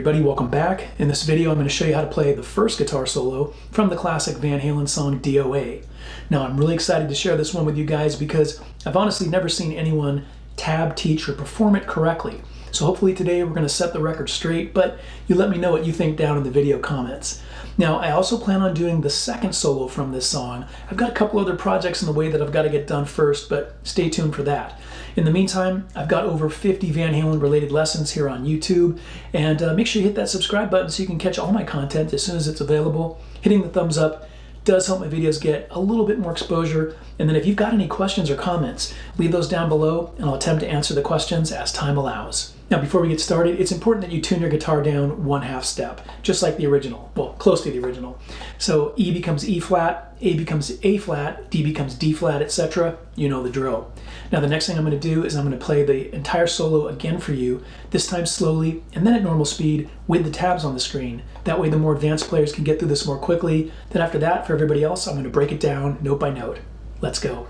everybody, welcome back. In this video I'm going to show you how to play the first guitar solo from the classic Van Halen song D.O.A. Now I'm really excited to share this one with you guys because I've honestly never seen anyone tab, teach, or perform it correctly. So hopefully today we're going to set the record straight, but you let me know what you think down in the video comments. Now I also plan on doing the second solo from this song. I've got a couple other projects in the way that I've got to get done first, but stay tuned for that. In the meantime, I've got over 50 Van Halen related lessons here on YouTube, and make sure you hit that subscribe button so you can catch all my content as soon as it's available. Hitting the thumbs up does help my videos get a little bit more exposure, and then if you've got any questions or comments, leave those down below and I'll attempt to answer the questions as time allows. Now before we get started, it's important that you tune your guitar down 1/2 step, just like the original, well, close to the original. So E becomes E flat, A becomes A flat, D becomes D flat, etc. You know the drill. Now the next thing I'm going to do is I'm going to play the entire solo again for you, this time slowly and then at normal speed with the tabs on the screen. That way the more advanced players can get through this more quickly. Then after that, for everybody else, I'm going to break it down note by note. Let's go.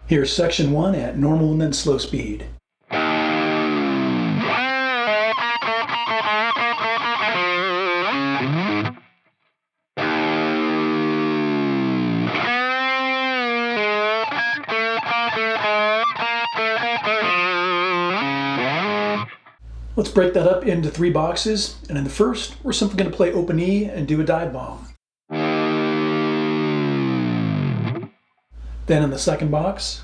Here's section 1 at normal and then slow speed. Let's break that up into 3 boxes, and in the first, we're simply going to play open E and do a dive bomb. Then in the second box,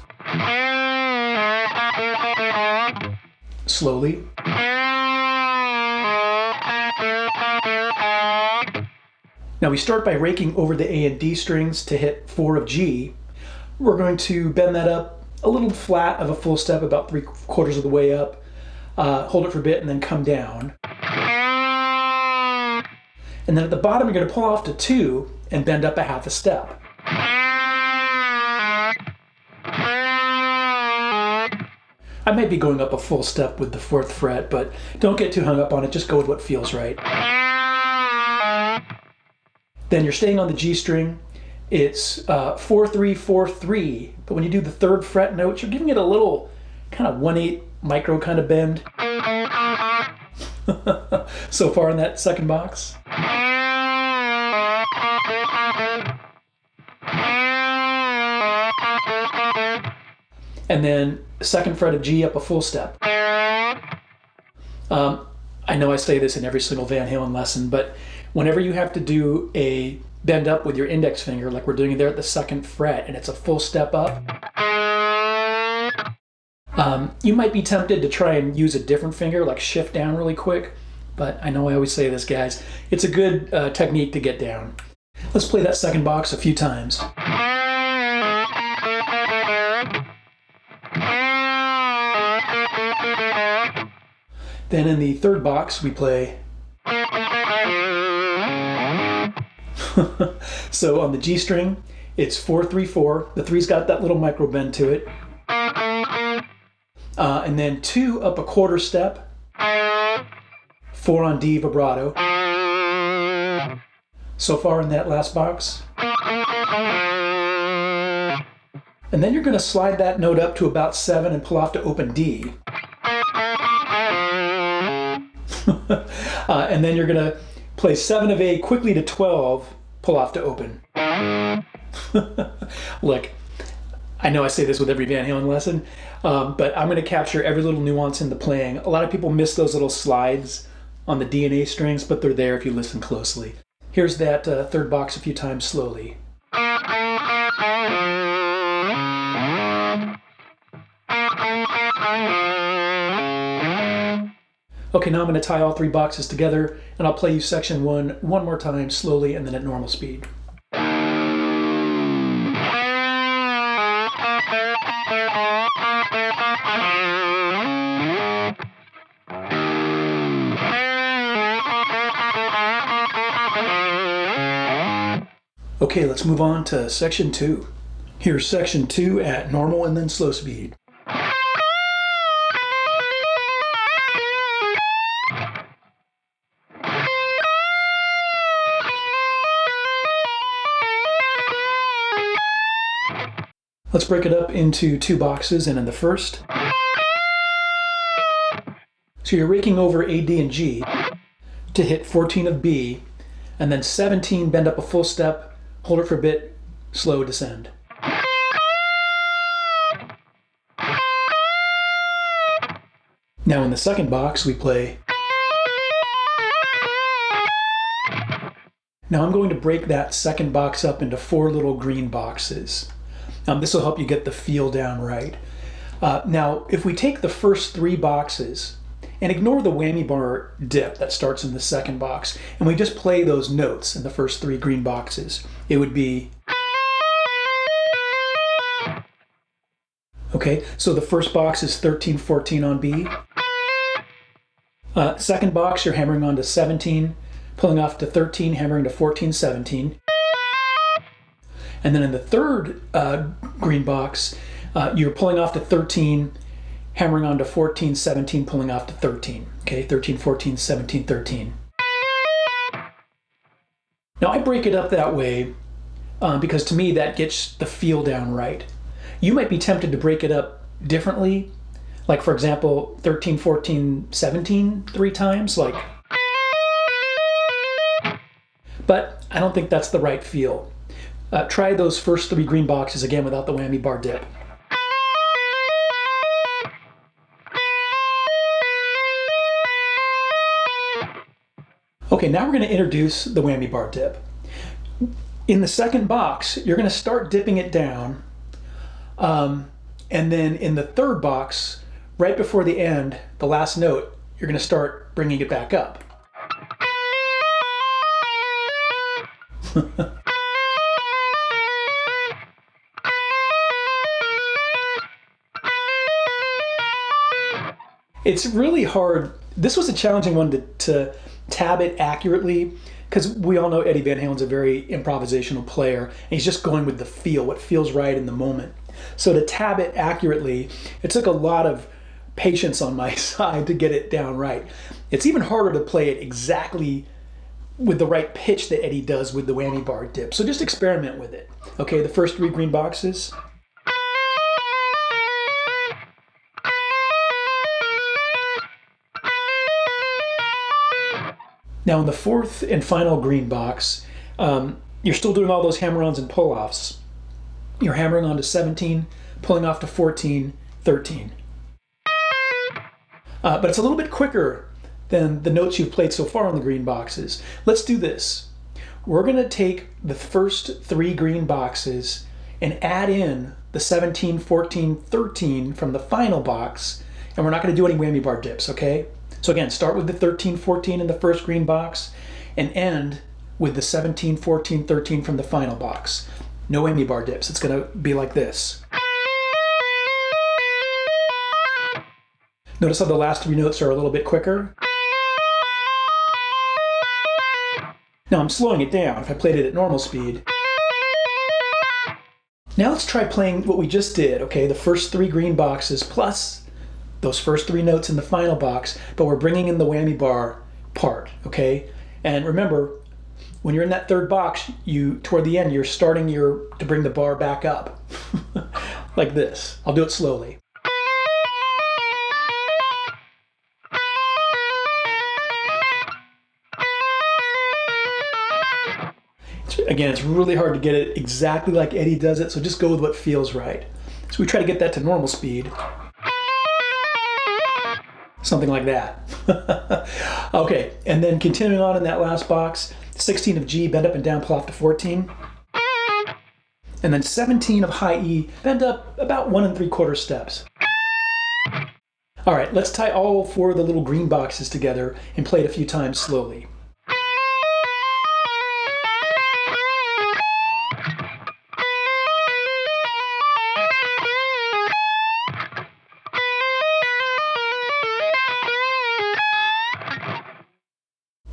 slowly. Now we start by raking over the A and D strings to hit 4 of G. We're going to bend that up a little flat of a full step, about 3/4 of the way up. Hold it for a bit and then come down. And then at the bottom, you're going to pull off to 2 and bend up a 1/2 step. I might be going up a full step with the 4th fret, but don't get too hung up on it, just go with what feels right. Then you're staying on the G string. It's 4-3-4-3, but when you do the 3rd fret note, you're giving it a little kind of 1/8 micro kind of bend. So far in that second box. And then 2nd fret of G up a full step. I know I say this in every single Van Halen lesson, but whenever you have to do a bend up with your index finger, like we're doing it there at the 2nd fret, and it's a full step up, you might be tempted to try and use a different finger, like shift down really quick, but I know I always say this, guys. It's a good technique to get down. Let's play that second box a few times. Then in the 3rd box, we play. So on the G string, it's 4-3-4. The 3's got that little micro bend to it. And then 2 up a 1/4 step. 4 on D vibrato. So far in that last box. And then you're going to slide that note up to about 7 and pull off to open D. And then you're going to play 7 of A quickly to 12, pull off to open. Look, I know I say this with every Van Halen lesson, but I'm going to capture every little nuance in the playing. A lot of people miss those little slides on the D and A strings, but they're there if you listen closely. Here's that 3rd box a few times slowly. Okay, now I'm going to tie all 3 boxes together, and I'll play you section 1 one more time slowly and then at normal speed. Okay, let's move on to section 2. Here's section 2 at normal and then slow speed. Let's break it up into 2 boxes, and in the first, so you're raking over A, D, and G to hit 14 of B, and then 17, bend up a full step, hold it for a bit, slow descend. Now in the second box, we play. Now I'm going to break that second box up into 4 little green boxes. This will help you get the feel down right. Now, if we take the first 3 boxes and ignore the whammy bar dip that starts in the second box, and we just play those notes in the first 3 green boxes, it would be. Okay, so the first box is 13, 14 on B. Second box, you're hammering on to 17, pulling off to 13, hammering to 14, 17. And then in the third green box, you're pulling off to 13, hammering on to 14, 17, pulling off to 13. Okay, 13, 14, 17, 13. Now I break it up that way because to me that gets the feel down right. You might be tempted to break it up differently, like for example, 13, 14, 17 3 times, like. But I don't think that's the right feel. Try those first 3 green boxes again without the whammy bar dip. Okay, now we're going to introduce the whammy bar dip. In the second box, you're going to start dipping it down, and then in the third box, right before the end, the last note, you're going to start bringing it back up. It's really hard. This was a challenging one to tab it accurately, because we all know Eddie Van Halen's a very improvisational player, and he's just going with the feel, what feels right in the moment. So to tab it accurately, it took a lot of patience on my side to get it down right. It's even harder to play it exactly with the right pitch that Eddie does with the whammy bar dip. So just experiment with it. Okay, the first 3 green boxes. Now in the fourth and final green box, you're still doing all those hammer-ons and pull-offs. You're hammering on to 17, pulling off to 14, 13. But it's a little bit quicker than the notes you've played so far on the green boxes. Let's do this. We're going to take the first 3 green boxes and add in the 17, 14, 13 from the final box, and we're not going to do any whammy bar dips, okay? So again, start with the 13, 14 in the first green box and end with the 17, 14, 13 from the final box. No whammy bar dips. It's going to be like this. Notice how the last 3 notes are a little bit quicker. Now I'm slowing it down if I played it at normal speed. Now let's try playing what we just did, okay? The first 3 green boxes plus those first 3 notes in the final box, but we're bringing in the whammy bar part, okay? And remember, when you're in that third box, toward the end, you're starting to bring the bar back up, like this. I'll do it slowly. Again, it's really hard to get it exactly like Eddie does it, so just go with what feels right. So we try to get that to normal speed. Something like that. Okay, and then continuing on in that last box, 16 of G, bend up and down, pull off to 14. And then 17 of high E, bend up about 1 3/4 steps. All right, let's tie all 4 of the little green boxes together and play it a few times slowly.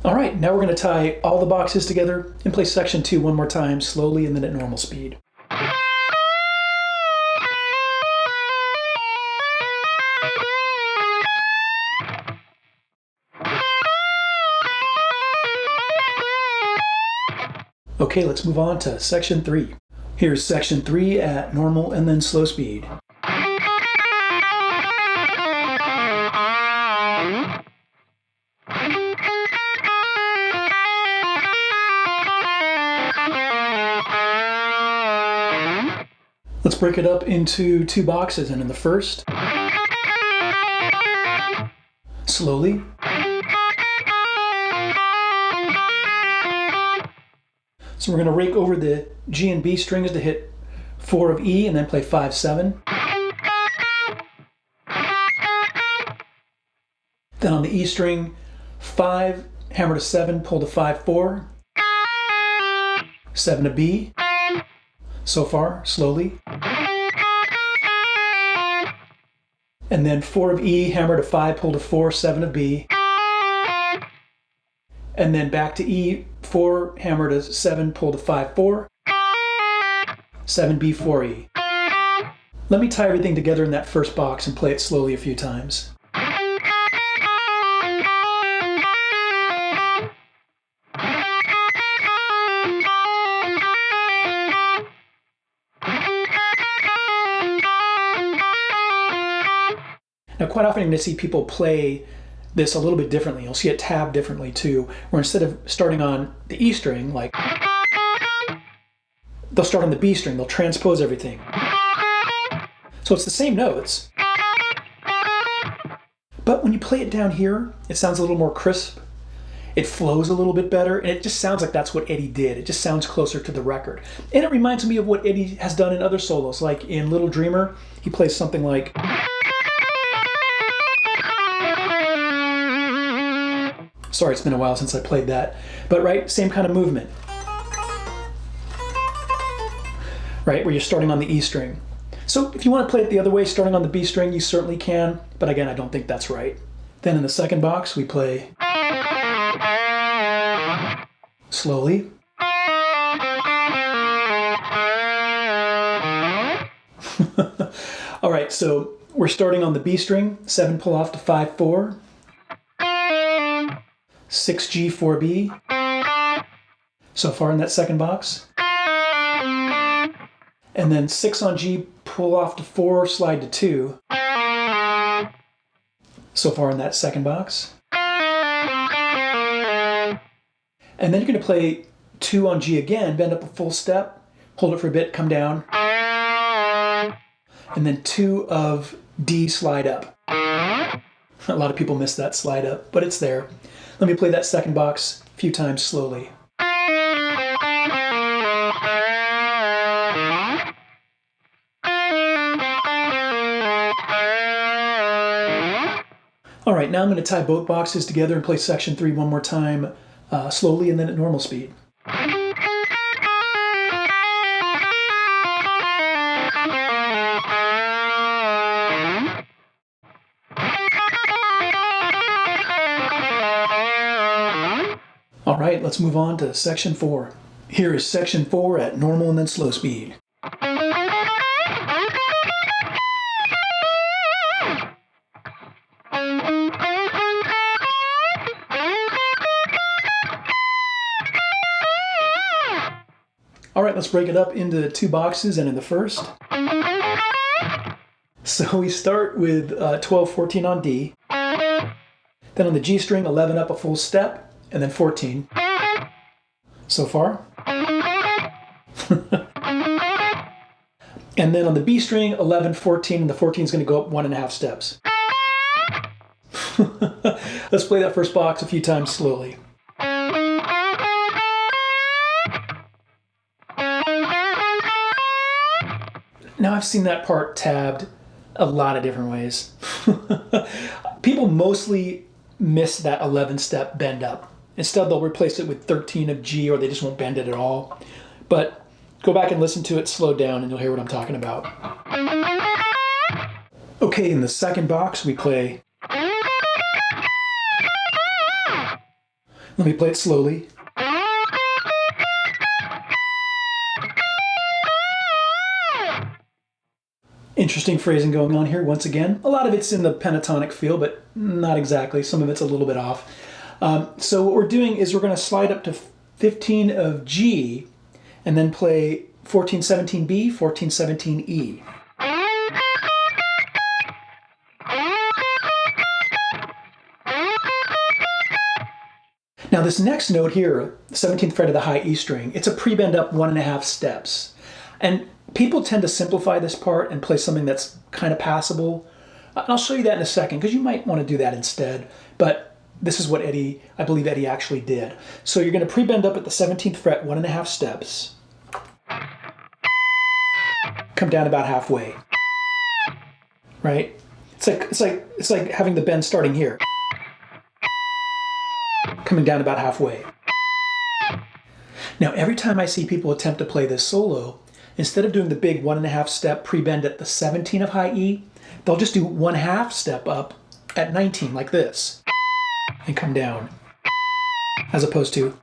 All right, now we're going to tie all the boxes together and play section 2 one more time, slowly and then at normal speed. Okay, let's move on to section 3. Here's section 3 at normal and then slow speed. Let's break it up into 2 boxes, and in the first, slowly. So we're going to rake over the G and B strings to hit 4 of E and then play 5-7. Then on the E string, 5, hammer to 7, pull to 5-4, 7 to B, so far, slowly. And then 4 of E, hammer to 5, pull to 4, 7 of B. And then back to E, 4, hammer to 7, pull to 5-4, 7B, 4E. Let me tie everything together in that first box and play it slowly a few times. Now, quite often you're going to see people play this a little bit differently. You'll see it tabbed differently too, where instead of starting on the E string, like, they'll start on the B string, they'll transpose everything. So it's the same notes, but when you play it down here, it sounds a little more crisp. It flows a little bit better, and it just sounds like that's what Eddie did. It just sounds closer to the record. And it reminds me of what Eddie has done in other solos, like in Little Dreamer, he plays something like, sorry, it's been a while since I played that. But right, same kind of movement. Right, where you're starting on the E string. So if you want to play it the other way, starting on the B string, you certainly can. But again, I don't think that's right. Then in the second box, we play slowly. All right, so we're starting on the B string, 7 pull off to 5-4. 6G, 4B, so far in that second box. And then 6 on G, pull off to 4, slide to 2, so far in that second box. And then you're going to play 2 on G again, bend up a full step, hold it for a bit, come down, and then 2 of D, slide up. A lot of people miss that slide up, but it's there. Let me play that second box a few times slowly. All right, now I'm going to tie both boxes together and play section 3 one more time, slowly and then at normal speed. All right, let's move on to section 4. Here is section 4 at normal and then slow speed. All right, let's break it up into 2 boxes, and in the first. So we start with 12-14 on D. Then on the G string, 11 up a full step, and then 14. So far. And then on the B string, 11, 14, and the 14 is going to go up 1.5 steps. Let's play that first box a few times slowly. Now I've seen that part tabbed A lot of different ways. People mostly miss that 11 step bend up. Instead, they'll replace it with 13 of G, or they just won't bend it at all. But go back and listen to it slowed down and you'll hear what I'm talking about. Okay, in the second box, we play. Let me play it slowly. Interesting phrasing going on here once again. A lot of it's in the pentatonic feel, but not exactly. Some of it's a little bit off. So what we're doing is we're going to slide up to 15 of G and then play 14, 17 B, 14, 17 E. Now this next note here, the 17th fret of the high E string, it's a pre-bend up 1.5 steps. And people tend to simplify this part and play something that's kind of passable. And I'll show you that in a second because you might want to do that instead. But this is what I believe Eddie actually did. So you're going to pre-bend up at the 17th fret 1.5 steps. Come down about halfway. Right? It's like having the bend starting here. Coming down about halfway. Now every time I see people attempt to play this solo, instead of doing the big 1.5 step pre-bend at the 17 of high E, they'll just do 1/2 step up at 19 like this and come down as opposed to.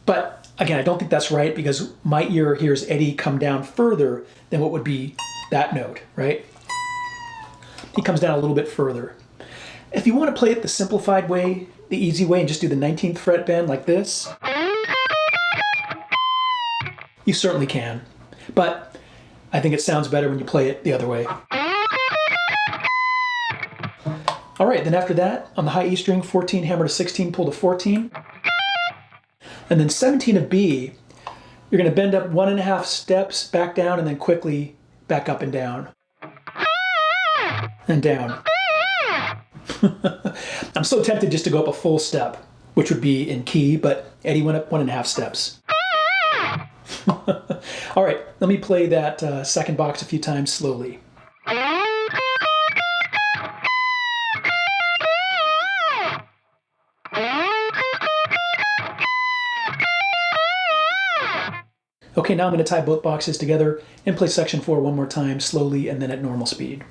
But again, I don't think that's right because my ear hears Eddie come down further than what would be that note, right? He comes down a little bit further. If you want to play it the simplified way, the easy way, and just do the 19th fret bend like this, you certainly can. But I think it sounds better when you play it the other way. All right, then after that, on the high E string, 14 hammer to 16, pull to 14. And then 17 of B, you're going to bend up 1.5 steps, back down, and then quickly back up and down. And down. I'm so tempted just to go up a full step, which would be in key, but Eddie went up 1.5 steps. All right, let me play that second box a few times slowly. Okay, now I'm going to tie both boxes together and play section 4 one more time slowly and then at normal speed.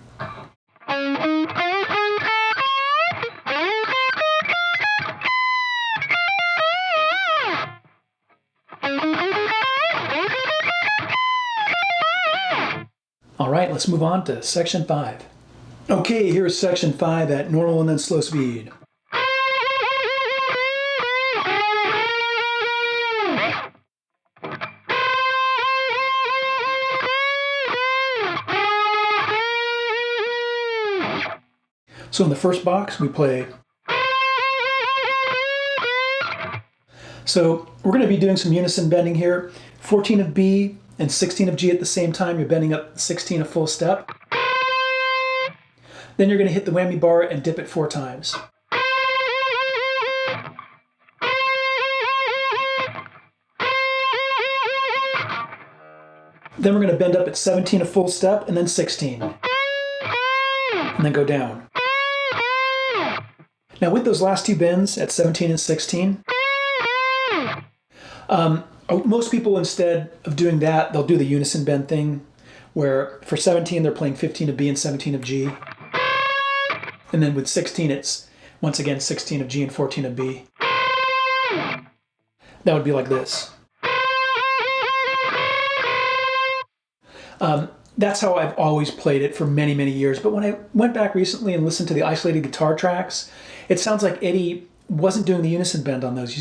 All right, let's move on to section 5. Okay, here's section 5 at normal and then slow speed. So in the first box, we play. So we're going to be doing some unison bending here. 14 of B and 16 of G at the same time. You're bending up 16 a full step. Then you're going to hit the whammy bar and dip it 4 times. Then we're going to bend up at 17 a full step and then 16. And then go down. Now with those last 2 bends at 17 and 16, most people instead of doing that, they'll do the unison bend thing where for 17 they're playing 15 of B and 17 of G. And then with 16 it's once again 16 of G and 14 of B. That would be like this. That's how I've always played it for many, many years. But when I went back recently and listened to the isolated guitar tracks, it sounds like Eddie wasn't doing the unison bend on those. He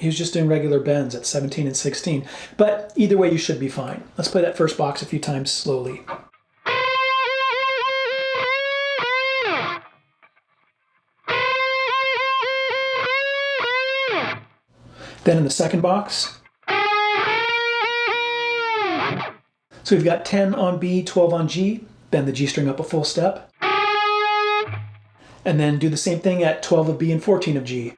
was just doing regular bends at 17 and 16. But either way, you should be fine. Let's play that first box a few times slowly. Then in the second box, so we've got 10 on B, 12 on G, bend the G string up a full step. And then do the same thing at 12 of B and 14 of G.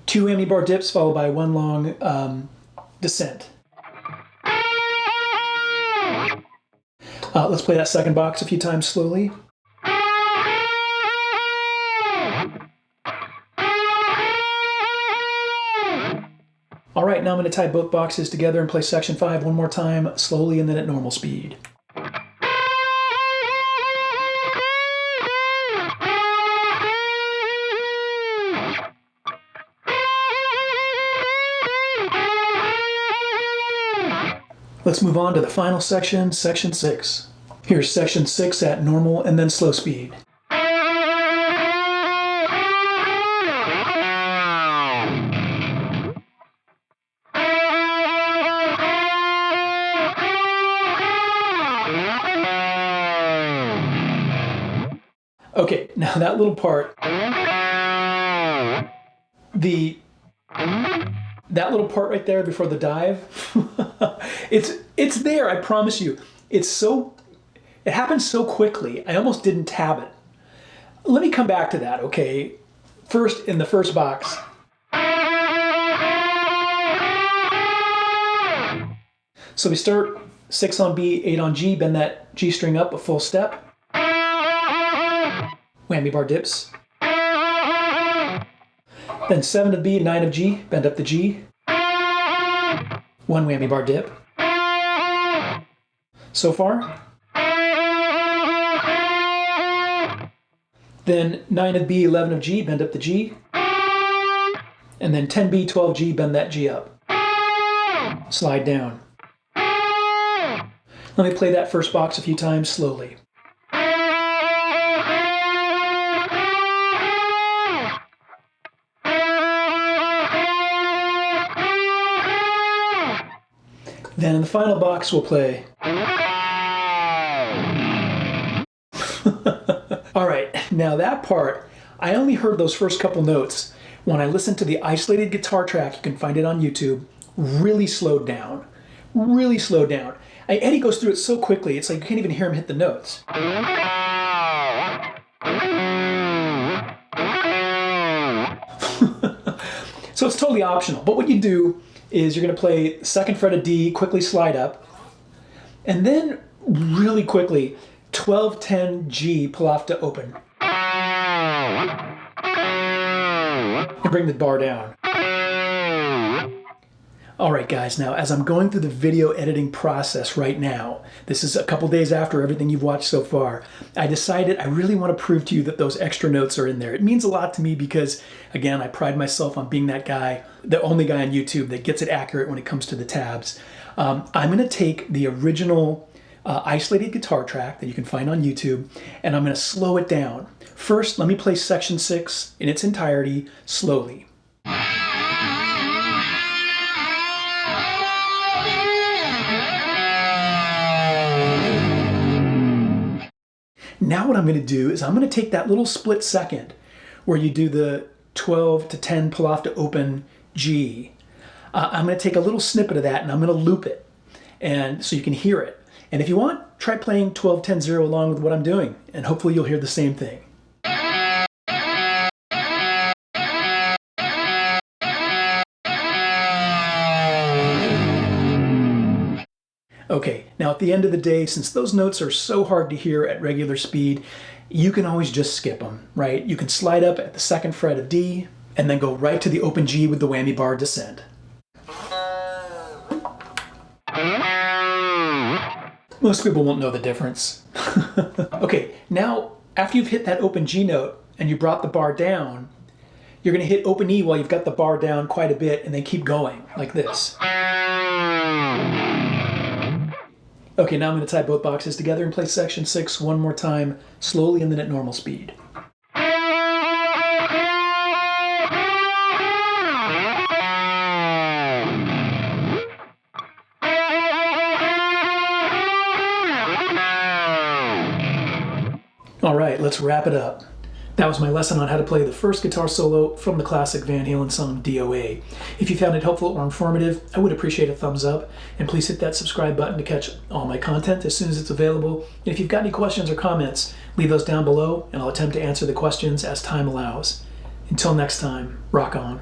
2 whammy bar dips followed by 1 long descent. Let's play that second box a few times slowly. All right, now I'm going to tie both boxes together and play section 5 one more time, slowly and then at normal speed. Let's move on to the final section, section 6. Here's section 6 at normal and then slow speed. Okay, now that little part, that little part right there before the dive, it's there, I promise you. It happens so quickly, I almost didn't tab it. Let me come back to that, okay? First, in the first box. So we start 6 on B, 8 on G, bend that G string up a full step. Whammy bar dips. Then 7 of B, 9 of G, bend up the G. 1 whammy bar dip. So far. Then 9 of B, 11 of G, bend up the G. And then 10B, 12G, bend that G up. Slide down. Let me play that first box a few times slowly. Then in the final box, we'll play. All right, now that part, I only heard those first couple notes when I listened to the isolated guitar track. You can find it on YouTube. Really slowed down. Really slowed down. Eddie goes through it so quickly, it's like you can't even hear him hit the notes. So it's totally optional. But what you do is you're going to play second fret of D, quickly slide up, and then really quickly 12, 10, G, pull off to open. And bring the bar down. All right, guys, now as I'm going through the video editing process right now, this is a couple days after everything you've watched so far, I decided I really want to prove to you that those extra notes are in there. It means a lot to me because, again, I pride myself on being that guy, the only guy on YouTube that gets it accurate when it comes to the tabs. I'm going to take the original isolated guitar track that you can find on YouTube, and I'm going to slow it down. First, let me play section 6 in its entirety slowly. Now what I'm going to do is I'm going to take that little split second where you do the 12 to 10 pull off to open G. I'm going to take a little snippet of that and I'm going to loop it, and so you can hear it. And if you want, try playing 12, 10, 0 along with what I'm doing, and hopefully you'll hear the same thing. Okay, now at the end of the day, since those notes are so hard to hear at regular speed, you can always just skip them, right? You can slide up at the second fret of D and then go right to the open G with the whammy bar descent. Most people won't know the difference. Okay, now after you've hit that open G note and you brought the bar down, you're going to hit open E while you've got the bar down quite a bit and then keep going like this. Okay, now I'm going to tie both boxes together and play section 6 one more time, slowly and then at normal speed. All right, let's wrap it up. That was my lesson on how to play the first guitar solo from the classic Van Halen song D.O.A. If you found it helpful or informative, I would appreciate a thumbs up, and please hit that subscribe button to catch all my content as soon as it's available. And if you've got any questions or comments, leave those down below and I'll attempt to answer the questions as time allows. Until next time, rock on.